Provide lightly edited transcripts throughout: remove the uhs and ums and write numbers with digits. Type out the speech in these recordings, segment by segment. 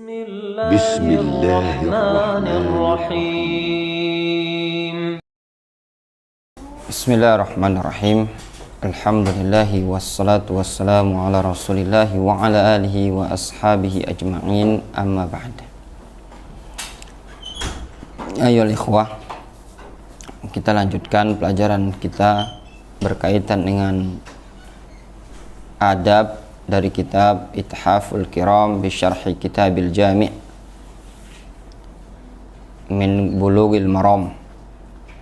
بسم الله الرحمن الرحيم. بسم الله الرحمن الرحيم. الحمد لله والصلاة والسلام على رسول الله وعلى آله وأصحابه أجمعين. أما بعد. Ayo ikhwah, kita lanjutkan pelajaran kita berkaitan dengan adab dari kitab Ithaful Kiram bi Syarhi Kitabil Jami' min Bulughil Maram.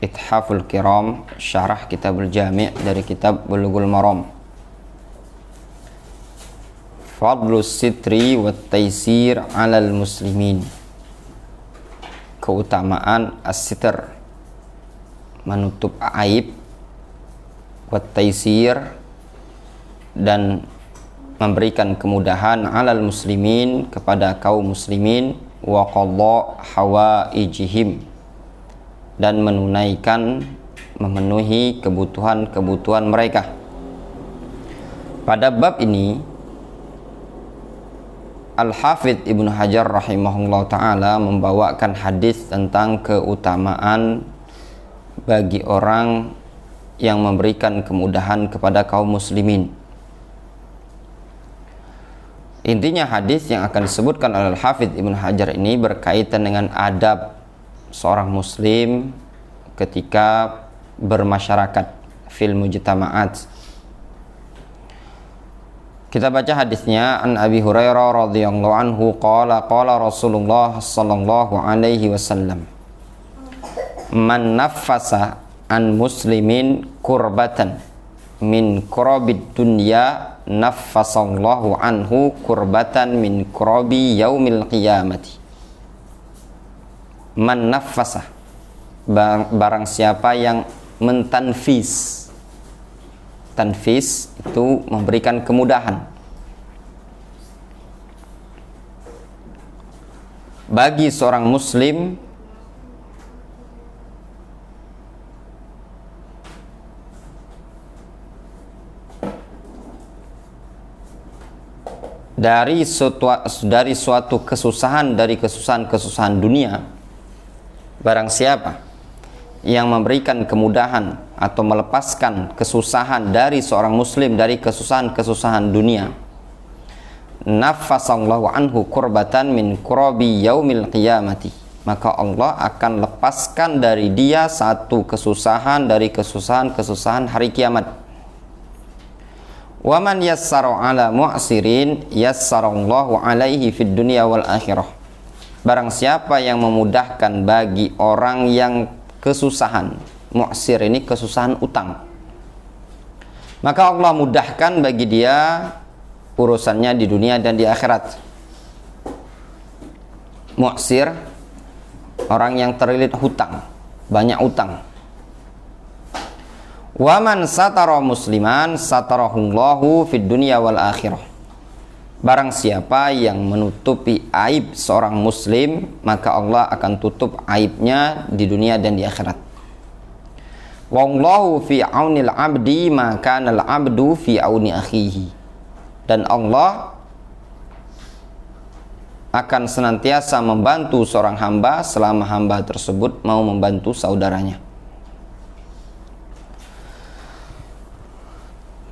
Ithaful Kiram, syarah Kitabul Jami' dari kitab Bulughul Maram. Fadlus sitri wa taysir 'alal muslimin. Keutamaan as-sitr, menutup aib, wa taysir, dan memberikan kemudahan 'alal muslimin, kepada kaum muslimin, wa qadha hawaijihim, dan menunaikan, memenuhi kebutuhan-kebutuhan mereka. Pada bab ini Al-Hafidh Ibnu Hajar rahimahullah ta'ala membawakan hadis tentang keutamaan bagi orang yang memberikan kemudahan kepada kaum muslimin. Intinya hadis yang akan disebutkan oleh Al-Hafidh Ibnu Hajar ini berkaitan dengan adab seorang muslim ketika bermasyarakat fil mujtama'at. Kita baca hadisnya. An Abi Hurairah radhiyallahu anhu qala qala Rasulullah sallallahu alaihi wasallam, man naffasa an muslimin kurbatan min kurabid dunya naffasallahu anhu kurbatan min kurabi yaumil qiyamati. Man naffasa, barang siapa yang mentanfis. Tanfis itu memberikan kemudahan bagi seorang muslim dari suatu kesusahan, dari kesusahan dunia. Barang siapa yang memberikan kemudahan atau melepaskan kesusahan dari seorang muslim dari kesusahan dunia, naffasallahu anhu kurbatan min kurabi yaumil qiyamati, maka Allah akan lepaskan dari dia satu kesusahan dari kesusahan hari kiamat. Wa man yassara ala mu'sirin yassarallahu alaihi fid dunya wal akhirah. Barang siapa yang memudahkan bagi orang yang kesusahan, mu'sir ini kesusahan utang, maka Allah mudahkan bagi dia urusannya di dunia dan di akhirat. Mu'sir, orang yang terlilit hutang, banyak utang. Wa man satara musliman satarahullahu fid dunya wal akhirah. Barang siapa yang menutupi aib seorang muslim, maka Allah akan tutup aibnya di dunia dan di akhirat. Wallahu fi aunil abdi ma kana al abdu fi auni akhihi. Dan Allah akan senantiasa membantu seorang hamba selama hamba tersebut mau membantu saudaranya.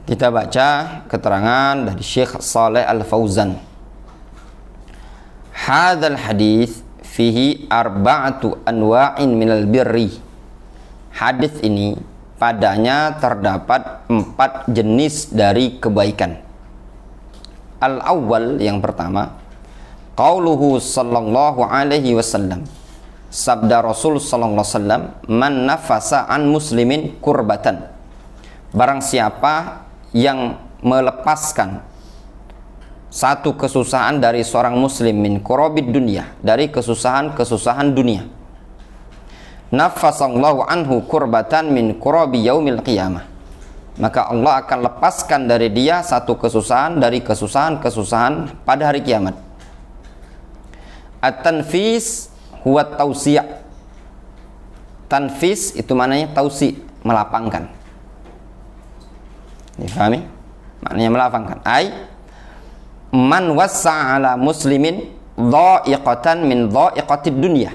Kita baca keterangan dari Syekh Shalih Al-Fauzan. Hadzal hadis fihi arba'atu anwa'in minal birri. Hadis ini padanya terdapat 4 jenis dari kebaikan. Al-awwal, yang pertama, qauluhu sallallahu alaihi wasallam. Sabda Rasul sallallahu alaihi wasallam, man nafasa an muslimin kurbatan. Barang siapa yang melepaskan satu kesusahan dari seorang muslim min kurabid dunya, dari kesusahan dunia, naffasallahu anhu kurbatan min kurabi yaumil qiyamah, maka Allah akan lepaskan dari dia satu kesusahan dari kesusahan pada hari kiamat. At-tanfis huwa tausi'. Tanfis itu maknanya tausi', melapangkan. Difahami? Maknanya melapangkan. Man wassa ala muslimin dha'iqatan min dha'iqatid dunya.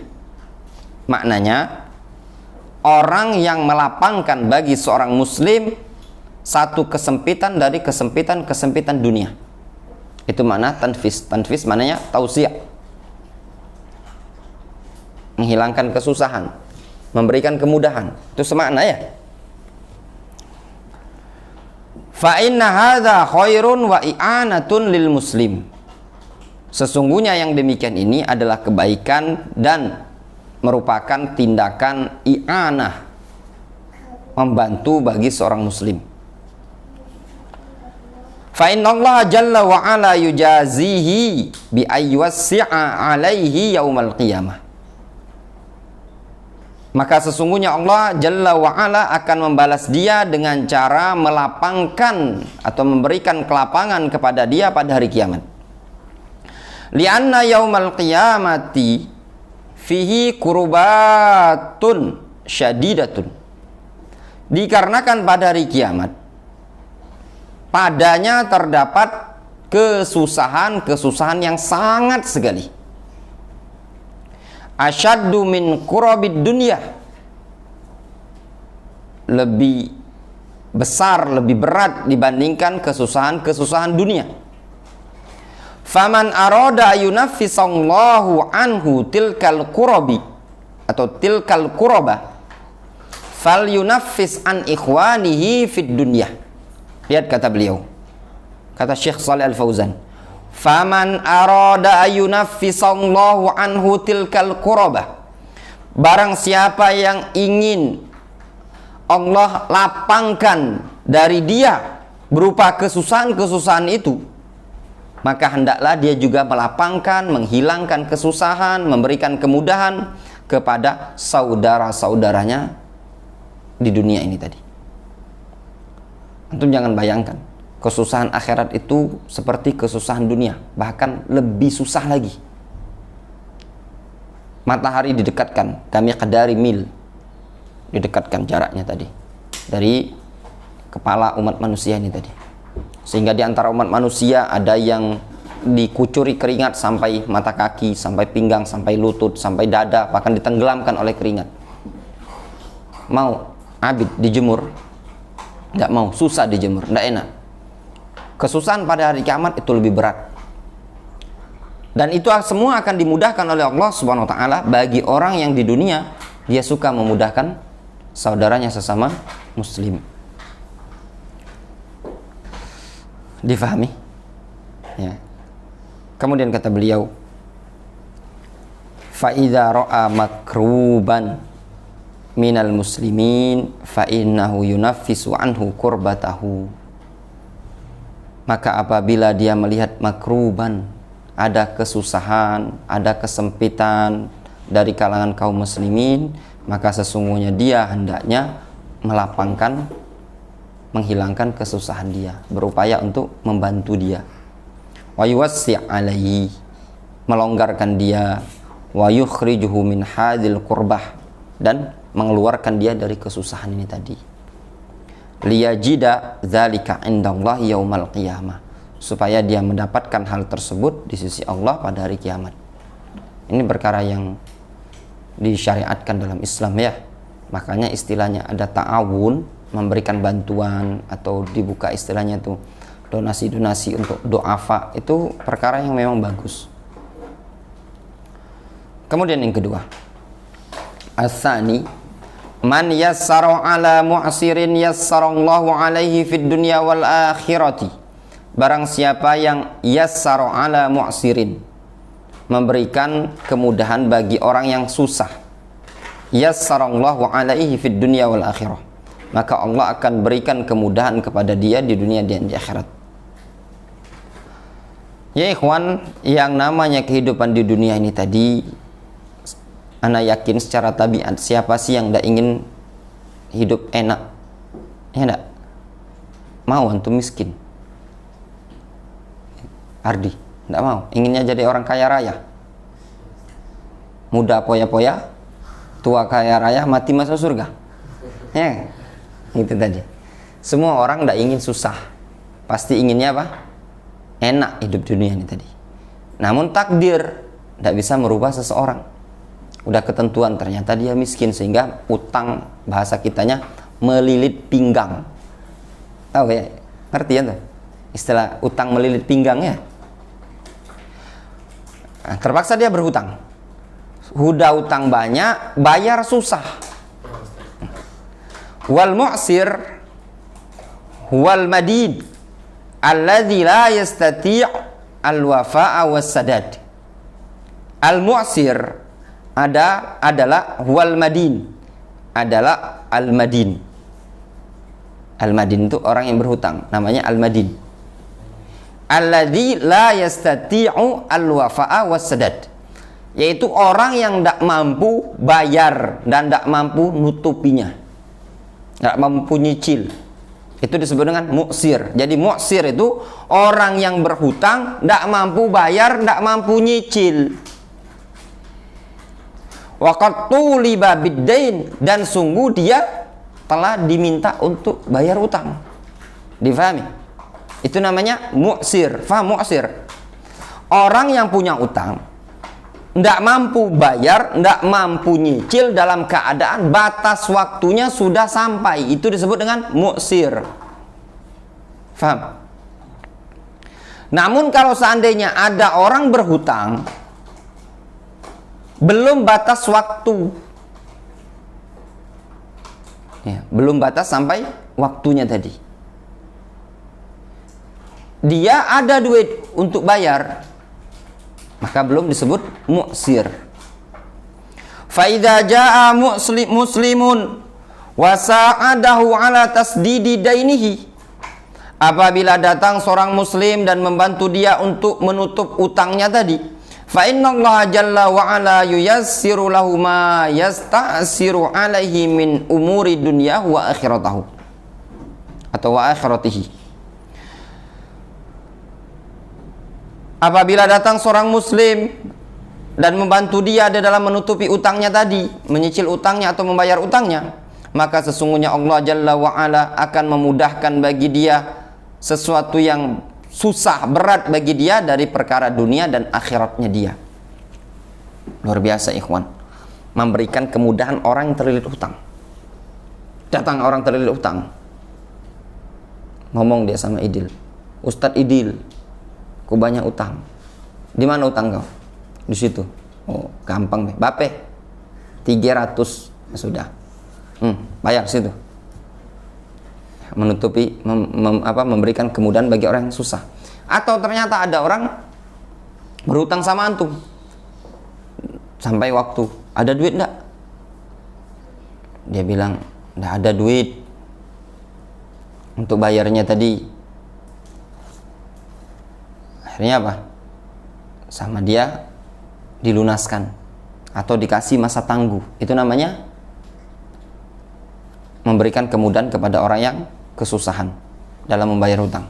Maknanya, orang yang melapangkan bagi seorang muslim satu kesempitan dari kesempitan-kesempitan dunia. Itu makna tanfis. Tanfis maknanya tausi', menghilangkan kesusahan, memberikan kemudahan. Itu semakna ya. Fa inna hadza khairun wa i'anatun lil muslim. Sesungguhnya yang demikian ini adalah kebaikan dan merupakan tindakan i'anah, membantu bagi seorang muslim. Fa innallaha jalla wa ala yujazihi bi ayyusi'a alaihi yaumal qiyamah. Maka sesungguhnya Allah jalla wa ala akan membalas dia dengan cara melapangkan atau memberikan kelapangan kepada dia pada hari kiamat. Lianna yaumal qiyamati fihi kurbatun syadidatun. Dikarenakan pada hari kiamat padanya terdapat kesusahan-kesusahan yang sangat sekali. Asyaddu min kurabid dunya, lebih besar, lebih berat dibandingkan kesusahan-kesusahan dunia. Faman arada ayunaffisallahu anhu tilkal kurabi atau tilkal kuraba fal yunaffis an ikhwanihi fid dunya. Lihat kata beliau, kata Syekh Shalih Al Fauzan, faman arada ayunaffisallahu anhu tilkal kuraba, barang siapa yang ingin Allah lapangkan dari dia berupa kesusahan-kesusahan itu, maka hendaklah dia juga melapangkan, menghilangkan kesusahan, memberikan kemudahan kepada saudara-saudaranya di dunia ini tadi. Antum jangan bayangkan, kesusahan akhirat itu seperti kesusahan dunia, bahkan lebih susah lagi. Matahari didekatkan, kami qadari mil, didekatkan jaraknya tadi dari kepala umat manusia ini tadi, sehingga di antara umat manusia ada yang dikucuri keringat sampai mata kaki, sampai pinggang, sampai lutut, sampai dada, bahkan ditenggelamkan oleh keringat. Mau abid dijemur? Nggak mau, susah dijemur, nggak enak. Kesusahan pada hari kiamat itu lebih berat. Dan itu semua akan dimudahkan oleh Allah Subhanahu wa taala bagi orang yang di dunia dia suka memudahkan saudaranya sesama muslim. Difahami? Ya. Kemudian kata beliau, fa idza ra'a makruban minal muslimin fa innahu yunaffisu anhu kurbatahu. Maka apabila dia melihat makruban, ada kesusahan, ada kesempitan dari kalangan kaum muslimin, maka sesungguhnya dia hendaknya melapangkan, menghilangkan kesusahan dia, berupaya untuk membantu dia. Wa yuwassi' alaihi, melonggarkan dia, wa yukhrijuhu min hadil kurbah, dan mengeluarkan dia dari kesusahan ini tadi. Liyajida dzalika indallahi yaumal qiyamah, supaya dia mendapatkan hal tersebut di sisi Allah pada hari kiamat. Ini perkara yang disyariatkan dalam Islam ya. Makanya istilahnya ada ta'awun, memberikan bantuan, atau dibuka istilahnya itu donasi-donasi untuk do'afa. Itu perkara yang memang bagus. Kemudian yang kedua, as-sani man yassara ala mu'sirin yassarallahu alaihi fid dunya wal akhirati. Barang siapa yang yassara ala mu'sirin, memberikan kemudahan bagi orang yang susah, yassarallahu alaihi fid dunya wal akhirah, maka Allah akan berikan kemudahan kepada dia di dunia dan di akhirat. Ya ikhwan, yang namanya kehidupan di dunia ini tadi, ana yakin secara tabiat siapa sih yang tidak ingin hidup enak? Ya enggak? Mau antum miskin? Ardi, tidak mau. Inginnya jadi orang kaya raya. Muda poya-poya, tua kaya raya, mati masuk surga. Ya, itu tadi. Semua orang tidak ingin susah. Pasti inginnya apa? Enak hidup dunia ini tadi. Namun takdir tidak bisa merubah seseorang. Udah ketentuan, ternyata dia miskin, sehingga utang, bahasa kitanya melilit pinggang. Tahu ya? Ngerti ya tuh? Istilah utang melilit pinggang ya? Nah, terpaksa dia berhutang. Udah utang banyak, bayar susah. Wal mu'sir wal madid alladzi la yastati' al wafa'a was sadad. Al mu'sir adalah wal madin, adalah al madin. Al madin itu orang yang berhutang, namanya al madin. Alladzi la yastati'u al wafa'a was sadad, yaitu orang yang tidak mampu bayar dan tidak mampu nutupinya, tidak mampu nyicil. Itu disebut dengan mu'sir. Jadi mu'sir itu orang yang berhutang, tidak mampu bayar, tidak mampu nyicil. Waqad tuliba biddain, dan sungguh dia telah diminta untuk bayar utang. Difahami? Itu namanya mu'sir. Faham mu'sir? Orang yang punya utang, tidak mampu bayar, tidak mampu nyicil dalam keadaan batas waktunya sudah sampai. Itu disebut dengan mu'sir. Faham? Namun kalau seandainya ada orang berhutang, belum batas waktu, ya, belum batas sampai waktunya tadi, dia ada duit untuk bayar, maka belum disebut mu'sir. Fa idza jaa muslimun wa sa'adahu ala tasdidi dainihi, apabila datang seorang muslim dan membantu dia untuk menutup utangnya tadi, fa innallaha jalla wa ala yuyassiru lahu ma yasta'siru alaihi min umuri dunyahu wa akhiratahu, atau wa akhiratihi. Apabila datang seorang muslim dan membantu dia di dalam menutupi utangnya tadi, menyicil utangnya atau membayar utangnya, maka sesungguhnya Allah Jalla wa'ala akan memudahkan bagi dia sesuatu yang susah, berat bagi dia dari perkara dunia dan akhiratnya dia. Luar biasa ikhwan, memberikan kemudahan orang yang terlilit utang. Datang orang terlilit utang, ngomong dia sama Idil, Ustadz Idil, ku banyak utang. Di mana utang kau? Di situ. Oh, gampang deh. Bape 300 sudah. Bayar situ. Menutupi, memberikan kemudahan bagi orang yang susah. Atau ternyata ada orang berhutang sama antum sampai waktu, ada duit enggak? Dia bilang enggak ada duit untuk bayarnya tadi. Akhirnya apa? Sama dia dilunaskan atau dikasih masa tangguh. Itu namanya memberikan kemudahan kepada orang yang kesusahan dalam membayar hutang.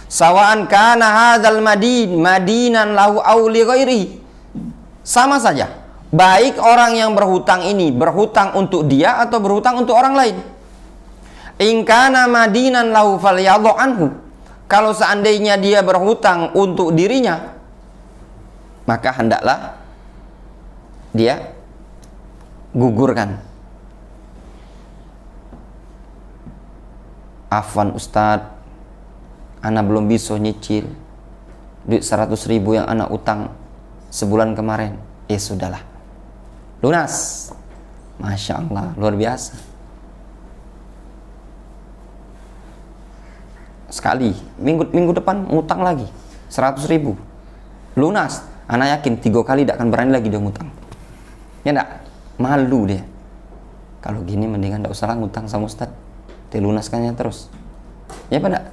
Sawa'an kana hadzal madinan lahu aw li ghairihi. Sama saja, baik orang yang berhutang ini berhutang untuk dia atau berhutang untuk orang lain. In kana madinan lahu falyadhu anhu. Kalau seandainya dia berhutang untuk dirinya, maka hendaklah dia gugurkan. Afwan Ustadz, ana belum bisa nyicil duit 100.000 yang ana utang sebulan kemarin. Ya sudahlah, lunas. Masya Allah, luar biasa. Sekali, minggu depan ngutang lagi 100.000, lunas. Ana yakin 3 kali tidak akan berani lagi dia ngutang. Ya enggak? Malu dia. Kalau gini mendingan tidak usah ngutang sama Ustadz, dilunaskannya terus. Ya apa enggak?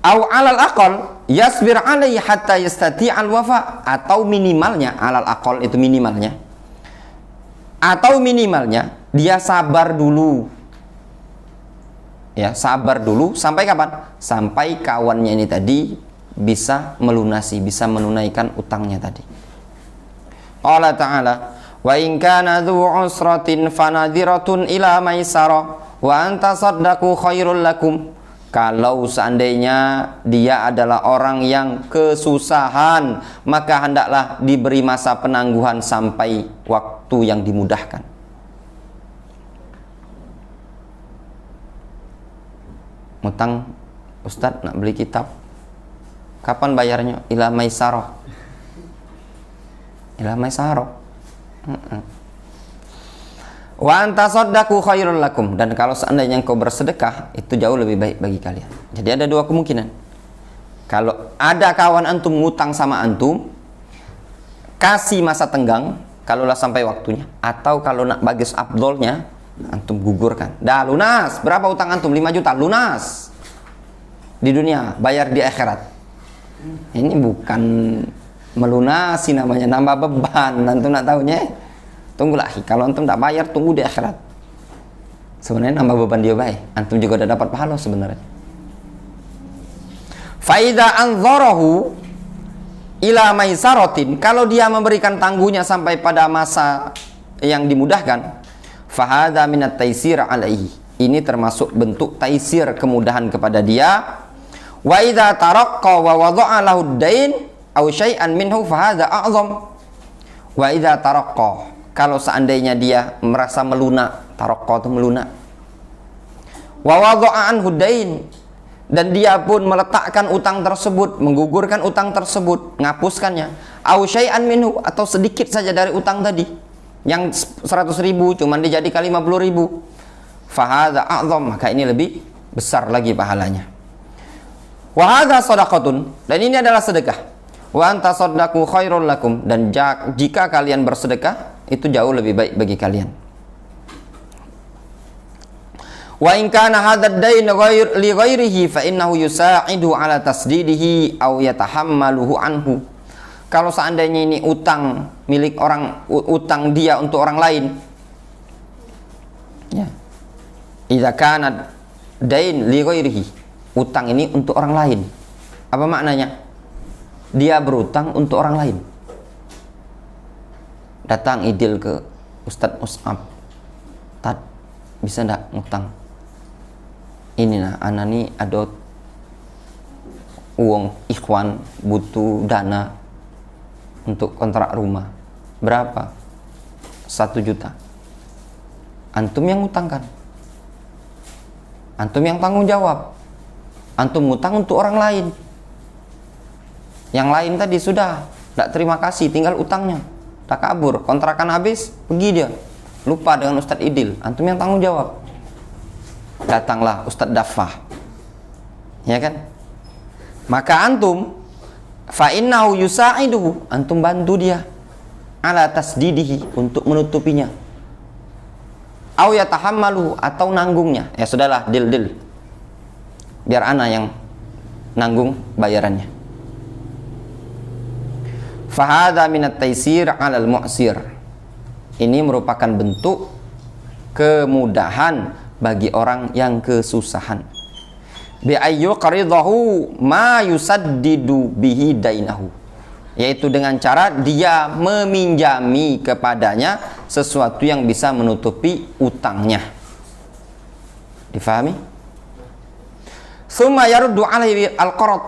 Au alal aqal yasbir alaihi hatta yastati'al wafa, atau minimalnya, alal aqal itu minimalnya, atau minimalnya dia sabar dulu. Ya, sabar dulu sampai kapan? Sampai kawannya ini tadi bisa melunasi, bisa menunaikan utangnya tadi. Allah Ta'ala, wa in kana dzu usratin fanadhiratun ila maisarah wa anta saddaqu khairul lakum. Kalau seandainya dia adalah orang yang kesusahan, maka hendaklah diberi masa penangguhan sampai waktu yang dimudahkan. Utang, Ustadz nak beli kitab, kapan bayarnya? Ila maisarah. Ila maisarah. Wa anta saddaqu khairul lakum, dan kalau seandainya engkau bersedekah itu jauh lebih baik bagi kalian. Jadi ada dua kemungkinan. Kalau ada kawan antum ngutang sama antum, kasih masa tenggang kalaulah sampai waktunya, atau kalau nak bagus afdolnya antum gugurkan. Dah lunas, berapa utang antum? 5 juta, lunas. Di dunia, bayar di akhirat. Ini bukan melunasi namanya, nambah beban. Antum nak tahunya? Tunggulah, kalau antum tak bayar, tunggu di akhirat. Sebenarnya nambah beban dia baik, antum juga udah dapat pahala sebenarnya. Faida anzarahu ila maisaratin, kalau dia memberikan tangguhnya sampai pada masa yang dimudahkan, fahadha minat taisir alaihi, ini termasuk bentuk taisir, kemudahan kepada dia. Wa idza taraqqa wa wada'a lahu ad-dain aw syai'an minhu fahadha a'zam. Wa idza taraqqa, kalau seandainya dia merasa melunak, taraqqa itu melunak, wa wada'a anhu ad-dain, dan dia pun meletakkan utang tersebut, menggugurkan utang tersebut, menghapuskannya, aw syai'an minhu, atau sedikit saja dari utang tadi, yang 100.000 cuman dijadikan 50.000, fahadha a'zam, maka ini lebih besar lagi pahalanya. Wa hadza shadaqatun, dan ini adalah sedekah. Wa anta saddaqu khairul lakum, dan jika kalian bersedekah itu jauh lebih baik bagi kalian. Wa in kana hadzal dain li ghairihi fa innahu yusa'idu ala tasdidihi aw yatahammaluhu anhu. Kalau seandainya ini utang milik orang, utang dia untuk orang lain, ya, idza kana dain li ghairihi, utang ini untuk orang lain, apa maknanya? Dia berutang untuk orang lain, datang idil ke Ustadz Mus'ab, Tad, bisa ndak ngutang ini, nah anak nih ada uang ikhwan, butuh dana untuk kontrak rumah, berapa? 1 juta. Antum yang ngutangkan, antum yang tanggung jawab, antum ngutang untuk orang lain. Yang lain tadi sudah tidak terima kasih, tinggal utangnya, tak kabur, kontrakan habis, pergi dia, lupa dengan Ustadz Idil, antum yang tanggung jawab. Datanglah Ustadz Daffah, ya kan? Maka antum fa innahu yusa'iduhu, antum bantu dia ala tasdidihi, untuk menutupinya, aw yatahammalu, atau nanggungnya. Ya sudahlah, deal, biar ana yang nanggung bayarannya. Fahadha minat taisir 'alal mu'sir, ini merupakan bentuk kemudahan bagi orang yang kesusahan. Bi ayyu qaridahu ma yusaddidu bihi dainahu, yaitu dengan cara dia meminjami kepadanya sesuatu yang bisa menutupi utangnya. Difahami? Summa yaruddu alaihi al-qarad,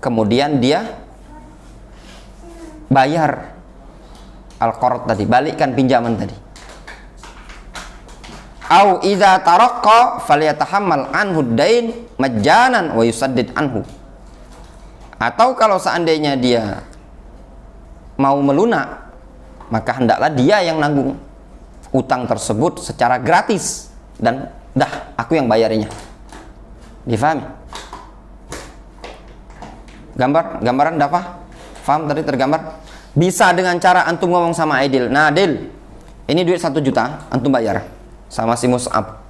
kemudian dia bayar al-qarad tadi, balikkan pinjaman tadi. Au idza taraqqa falyatahammal anhu ad-dain majjanan wa yusaddid anhu, atau kalau seandainya dia mau melunak, maka hendaklah dia yang nanggung utang tersebut secara gratis, dan dah aku yang bayarinya. Difahami? Gambaran dapat? Faham tadi tergambar? Bisa dengan cara antum ngomong sama Aidil, nah Dil, ini duit 1 juta, antum bayar sama si Mus'ab.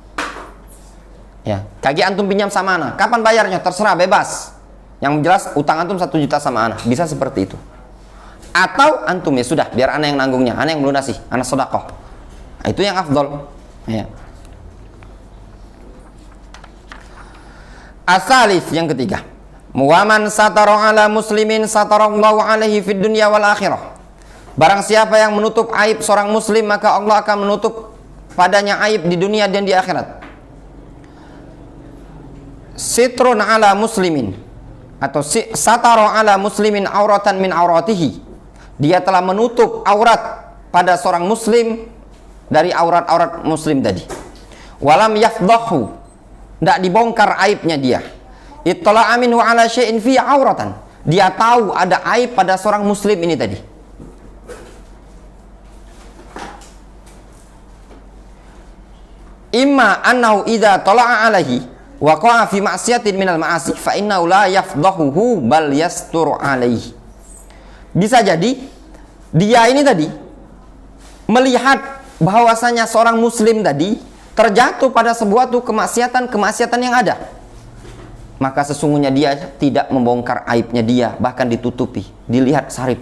Ya, kaki antum pinjam sama ana, kapan bayarnya? Terserah, bebas. Yang jelas utang antum 1 juta sama ana, bisa seperti itu. Atau antum, ya sudah, biar ana yang nanggungnya, ana yang melunasi, ana sedekah. Nah, itu yang afdol. Ya. Asalis, yang ketiga, muwaman satara ala muslimin satarallahu alaihi fid dunya wal akhirah. Barang siapa yang menutup aib seorang muslim, maka Allah akan menutup padanya aib di dunia dan di akhirat. sitrun ala muslimin atau satara ala muslimin auratan min auratihi, dia telah menutup aurat pada seorang muslim dari aurat-aurat muslim tadi. Walam yafdahu, tidak dibongkar aibnya dia. Ittala'a minhu ala syai'in fi auratan, dia tahu ada aib pada seorang muslim ini tadi. Imma annahu idza tala'a alaihi waqa'a fi ma'siyatin minal ma'asi fa innahu la yafdahuhu bal yasturu alaihi. Bisa jadi dia ini tadi melihat bahwasanya seorang muslim tadi terjatuh pada sebuah kemaksiatan yang ada, maka sesungguhnya dia tidak membongkar aibnya dia, bahkan ditutupi. Dilihat Sarip,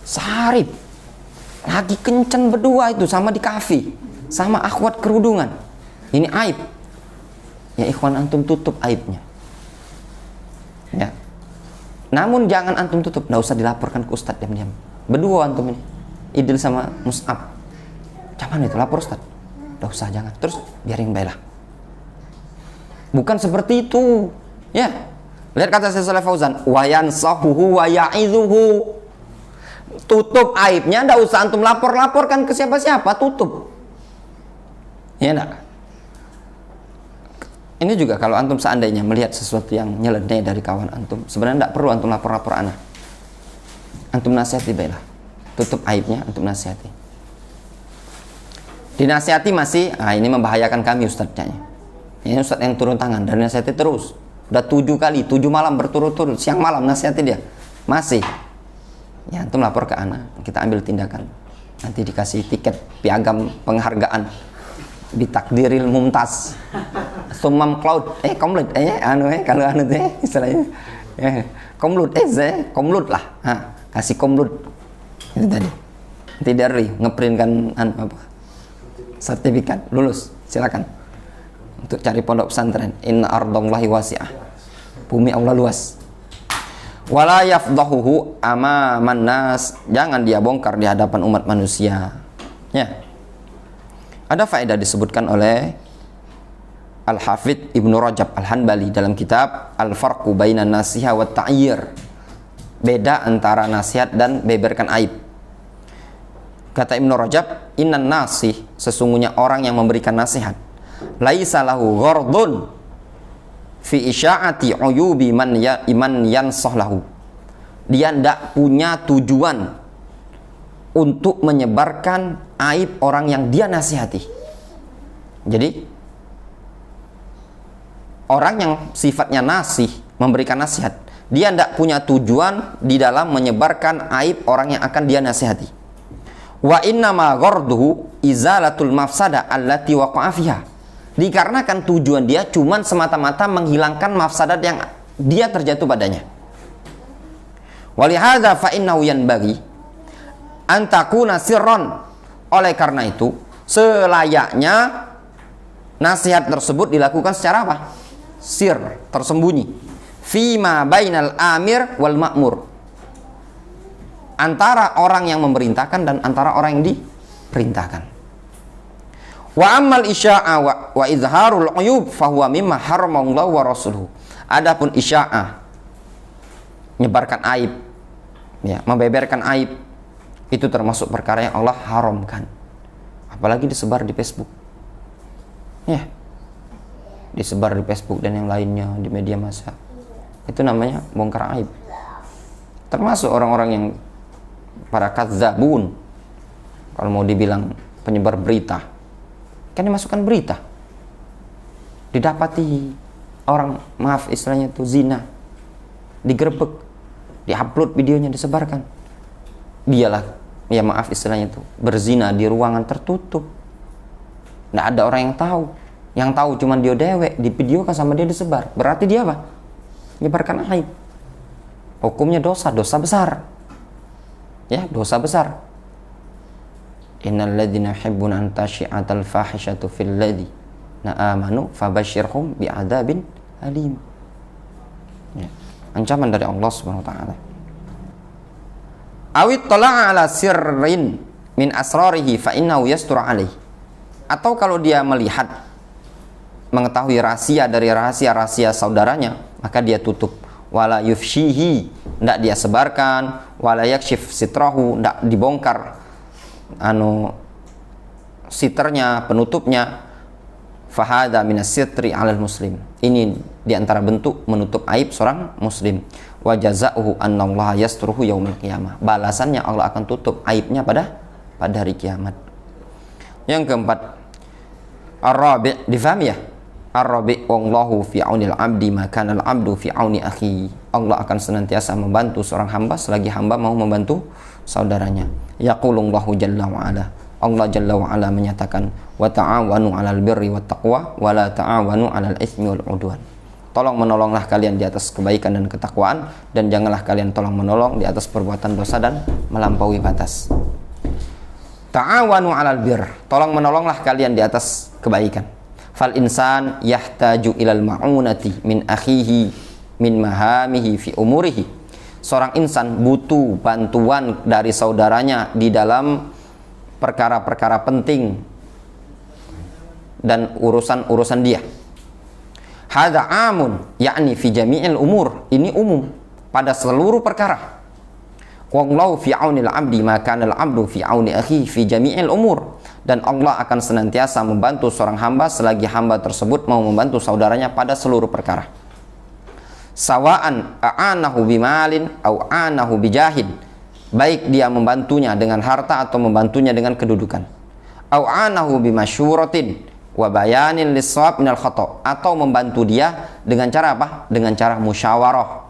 Sarip lagi kencan berdua itu sama di kafe sama akhwat kerudungan, ini aib. Ya ikhwan, antum tutup aibnya ya. Namun jangan antum tutup, nggak usah dilaporkan ke ustadz diam-diam. Berdua antum ini, Idil sama Mus'ab, jangan itu lapor ustadz, nggak usah, jangan. Terus biarin baiklah. Bukan seperti itu ya. Lihat kata Syekh Shalih Fauzan, wa yansahuhu wa ya'idhuhu. Tutup aibnya, nggak usah antum laporkan ke siapa-siapa, tutup. Ya enggak? Ini juga kalau antum seandainya melihat sesuatu yang nyeleneh dari kawan antum, sebenarnya enggak perlu antum lapor-lapor anak. Antum nasihati baiklah. Tutup aibnya, antum nasihati. Dinasihati masih, ini membahayakan kami ustadznya. Ini ustadz yang turun tangan dan nasihati terus. Udah 7 kali, 7 malam berturut-turut, siang malam nasihati dia. Masih. Ya antum lapor ke anak, kita ambil tindakan. Nanti dikasih tiket piagam penghargaan. Ditakdiril mumtaz sumam cloud komlut kalau istilahnya komlut komlut lah, kasih komlut itu tadi. Nanti dari ngeprintkan apa sertifikat lulus, silakan untuk cari pondok pesantren. Inna ardallahi wasi'ah, bumi Allah luas. Wala yafdahuhu amaman nas, jangan dia bongkar di hadapan umat manusia ya. Ada faedah disebutkan oleh Al-Hafidh Ibnu Rajab Al-Hanbali dalam kitab Al-Farqu Bainan Nasiha wa Ta'yir. Beda antara nasihat dan beberkan aib. Kata Ibnu Rajab, innan nasih, sesungguhnya orang yang memberikan nasihat, laisa lahu ghardun fi isya'ati uyubi man yansah lahu. Dia tidak punya tujuan untuk menyebarkan aib orang yang dia nasihati. Jadi orang yang sifatnya nasih, memberikan nasihat, dia tidak punya tujuan di dalam menyebarkan aib orang yang akan dia nasihati. Wa innama gharduhu izalatul mafsada allati waqa'a fiha. Dikarenakan tujuan dia cuman semata-mata menghilangkan mafsadat yang dia terjatuh padanya. Walihadza fa innahu yanbaghi antakuna sirron. Oleh karena itu selayaknya nasihat tersebut dilakukan secara apa? Sir, tersembunyi. Fima bainal amir wal ma'mur, antara orang yang memerintahkan dan antara orang yang diperintahkan. Wa ammal isya'a wa izharul uyub fahuwa mimma haramallahu wa rasuluhu. Adapun isya'a, menyebarkan aib ya, membeberkan aib, itu termasuk perkara yang Allah haramkan. Apalagi disebar di Facebook ya, disebar di Facebook dan yang lainnya, di media massa, itu namanya bongkar aib. Termasuk orang-orang yang para kadzabun, kalau mau dibilang penyebar berita, kan dimasukkan berita, didapati orang, maaf istilahnya itu zina, digerebek, diupload videonya, disebarkan, dialah, ya maaf istilahnya itu, berzina di ruangan tertutup, nggak ada orang yang tahu cuma dia dewek, divideokan sama dia, disebar, berarti dia apa? Menyebarkan aib. Hukumnya dosa besar ya, dosa besar. Innal ladzina yuhibbuna an tashi'atal fahishatu fil ladzina amanu fabashshirhum bi'adzabin alim ya, ancaman dari Allah Subhanahu wa taala. Awit tala'a ala sirrin min asrarihi fa innahu yastur alaih. Atau kalau dia melihat mengetahui rahasia dari rahasia-rahasia saudaranya, maka dia tutup. Wala yufshihi, tidak dia sebarkan. Wala yakshif sitrahu, tidak dibongkar siternya, penutupnya. Fahada minas sitri alal muslim. Ini diantara bentuk menutup aib seorang muslim. Wa jazaohu annallaha yastruhu yaumil qiyamah. Balasannya Allah akan tutup aibnya pada hari kiamat. Yang keempat, ar-rabi', difahami ya? Ar-rabi' wallahu fi aunil abdi maka al abdu fi auni akhi. Allah akan senantiasa membantu seorang hamba selagi hamba mau membantu saudaranya. Yaqulullahu jalla wa ala. Allah Jalla wa'ala menyatakan, wa ta'awanu 'alal birri wat taqwa wa la ta'awanu 'alal itsmi wal 'udwan. Tolong menolonglah kalian di atas kebaikan dan ketakwaan, dan janganlah kalian tolong menolong di atas perbuatan dosa dan melampaui batas. Ta'awanu 'alal bir, tolong menolonglah kalian di atas kebaikan. Fal insan yahtaju ilal ma'unati min akhihi min mahamihi fi umurihi. Seorang insan butuh bantuan dari saudaranya di dalam perkara-perkara penting dan urusan-urusan dia. Hadza amun, yakni fi jami'il umur. Ini umum pada seluruh perkara. Wallahu fi aunil abdi ma kana al abdu fi auni akhihi fi jami'il umur. Dan Allah akan senantiasa membantu seorang hamba selagi hamba tersebut mau membantu saudaranya pada seluruh perkara. Sawa'an a'anahu bimalin au a'anahu bijahin. Baik dia membantunya dengan harta atau membantunya dengan kedudukan. Au anahu bimasyuratin wa bayanin lis-shawab minal khata', atau membantu dia dengan cara apa? Dengan cara musyawarah.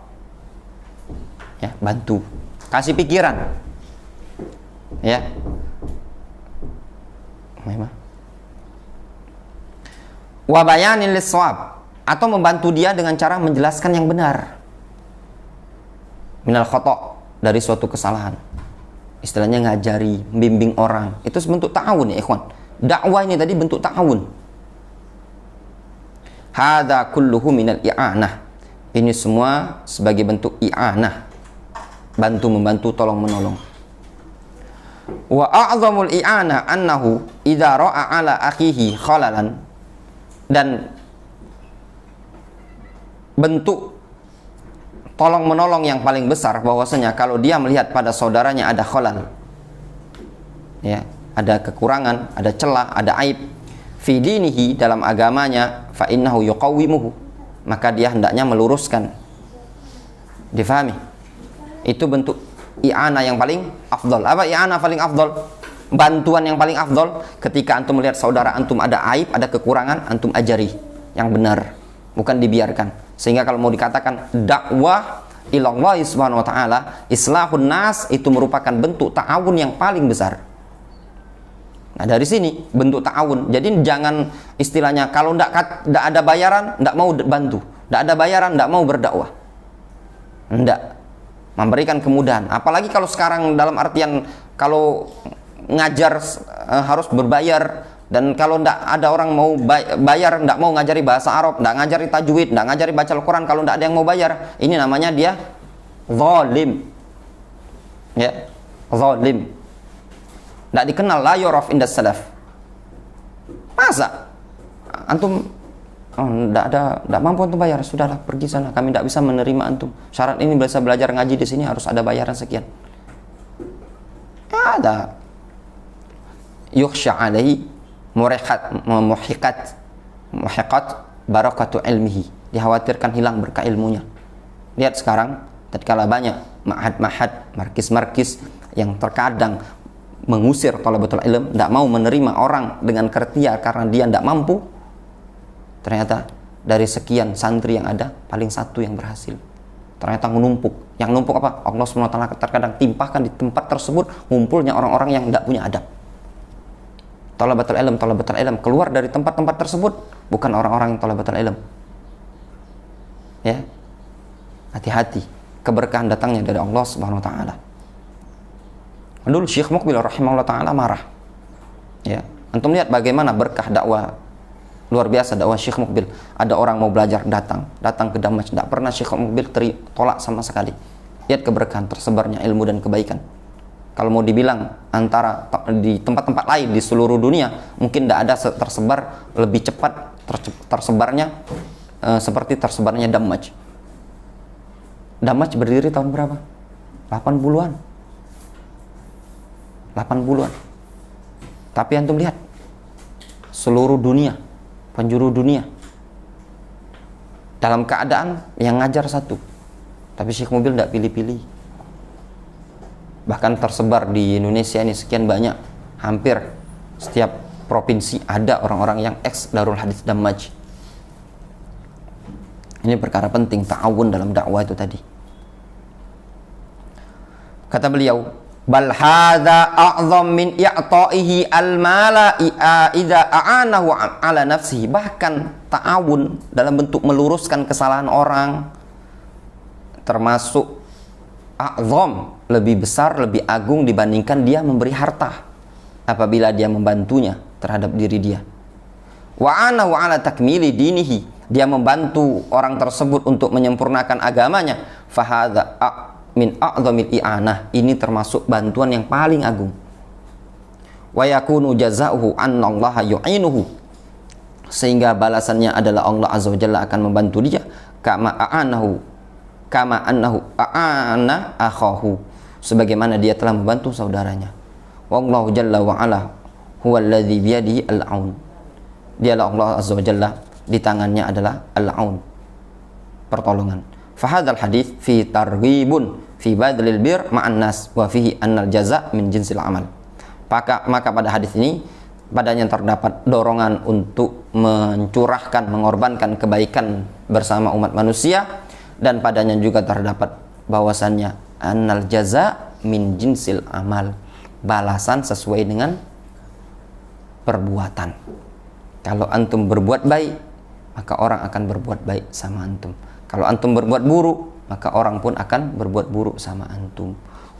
Ya, bantu. Kasih pikiran. Ya. Wa bayanin lis-shawab, atau membantu dia dengan cara menjelaskan yang benar. Minal khata', dari suatu kesalahan. Istilahnya ngajari, membimbing orang. Itu bentuk ta'awun ya ikhwan. Dakwah ini tadi bentuk ta'awun. Hadza kulluhu minal i'anah. Ini semua sebagai bentuk i'anah. Bantu membantu, tolong menolong. Wa a'zamul i'anah annahu idza ra'a 'ala akhihi khalalan. Dan bentuk tolong menolong yang paling besar bahwasanya kalau dia melihat pada saudaranya ada khalal, ya, ada kekurangan, ada celah, ada aib fi dinihi, dalam agamanya, fa innahu yuqawwimuhu, maka dia hendaknya meluruskan. Difahami? Itu bentuk i'anah yang paling afdal. Apa i'anah paling afdal? Bantuan yang paling afdal ketika antum melihat saudara antum ada aib, ada kekurangan, antum ajari yang benar, bukan dibiarkan. Sehingga kalau mau dikatakan dakwah ilallah subhanahu wa ta'ala, islahun nas, itu merupakan bentuk ta'awun yang paling besar. Nah dari sini bentuk ta'awun. Jadi jangan istilahnya kalau tidak ada bayaran tidak mau bantu, tidak ada bayaran tidak mau berdakwah. Tidak, memberikan kemudahan. Apalagi kalau sekarang dalam artian kalau ngajar harus berbayar. Dan kalau tidak ada orang mau bayar, tidak mau ngajari bahasa Arab, tidak ngajari tajwid, tidak ngajari baca Al-Quran, kalau tidak ada yang mau bayar, ini namanya dia zalim. Ya, zalim. Tidak dikenal, la yuraf indas salaf. Masa antum tidak mampu untuk bayar, sudahlah pergi sana, kami tidak bisa menerima antum. Syarat ini bisa belajar ngaji di sini harus ada bayaran sekian. Ada yukhsha alaihi muhiqat barakatu ilmihi, dikhawatirkan hilang berkah ilmunya. Lihat sekarang tatkala banyak ma'had-ma'had, markis-markis yang terkadang mengusir thalabatul ilm, tidak mau menerima orang dengan kertia karena dia tidak mampu. Ternyata dari sekian santri yang ada paling satu yang berhasil. Ternyata menumpuk. Yang numpuk apa? Allah SWT terkadang timpahkan di tempat tersebut ngumpulnya orang-orang yang tidak punya adab. Thalabatul ilm keluar dari tempat-tempat tersebut bukan orang-orang yang thalabatul ilm. Ya. Hati-hati, keberkahan datangnya dari Allah Subhanahu wa taala. Dulu Syekh Muqbil rahimahullah taala marah. Ya. Antum lihat bagaimana berkah dakwah luar biasa dakwah Syekh Muqbil. Ada orang mau belajar datang ke Damas, tidak pernah Syekh Muqbil tolak sama sekali. Lihat keberkahan tersebarnya ilmu dan kebaikan. Kalau mau dibilang di tempat-tempat lain di seluruh dunia, mungkin tidak ada tersebar lebih cepat tersebarnya seperti tersebarnya Damaj. Damaj berdiri tahun berapa? 80-an. 80-an. Tapi antum lihat, seluruh dunia, penjuru dunia, dalam keadaan yang ngajar satu, tapi Syekh Mubil tidak pilih-pilih. Bahkan tersebar di Indonesia ini sekian banyak, hampir setiap provinsi ada orang-orang yang ex Darul Hadis Damaj. Ini perkara penting, ta'awun dalam dakwah itu tadi. Kata beliau, bal hadza a'zam min i'ta'ihi al-mala idza a'anahu ala nafsihi. Bahkan ta'awun dalam bentuk meluruskan kesalahan orang termasuk a'zam, lebih besar, lebih agung dibandingkan dia memberi harta apabila dia membantunya terhadap diri dia. Wa anahu ala takmili dinihi, dia membantu orang tersebut untuk menyempurnakan agamanya. Fahadza min a'zamil i'anah, ini termasuk bantuan yang paling agung. Wa yakunu jazaohu annallaha yu'inuhu, sehingga balasannya adalah Allah Azza wa Jalla akan membantu dia, kama annahu a'ana akhahu, sebagaimana dia telah membantu saudaranya. Wallahu jalla wa ala huwallazi biyadihi al-aun, dialah Allah Azza wa Jalla, di tangannya adalah al-aun, pertolongan. Fahadzal hadits fi targhibun fi badlil bir ma'an nas wa fihi annal jaza min jinsil amal. Maka pada hadis ini padanya terdapat dorongan untuk mencurahkan, mengorbankan kebaikan bersama umat manusia, dan padanya juga terdapat bahwasannya annal jaza min jinsil amal, balasan sesuai dengan perbuatan. Kalau antum berbuat baik, maka orang akan berbuat baik sama antum. Kalau antum berbuat buruk, maka orang pun akan berbuat buruk sama antum.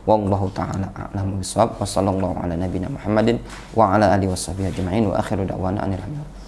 Wallahu ta'ala a'lamu bishawab. Wassallallahu ala nabiyina Muhammadin wa ala alihi washabihi ajma'in wa akhiru da'wana anil hamdulillah.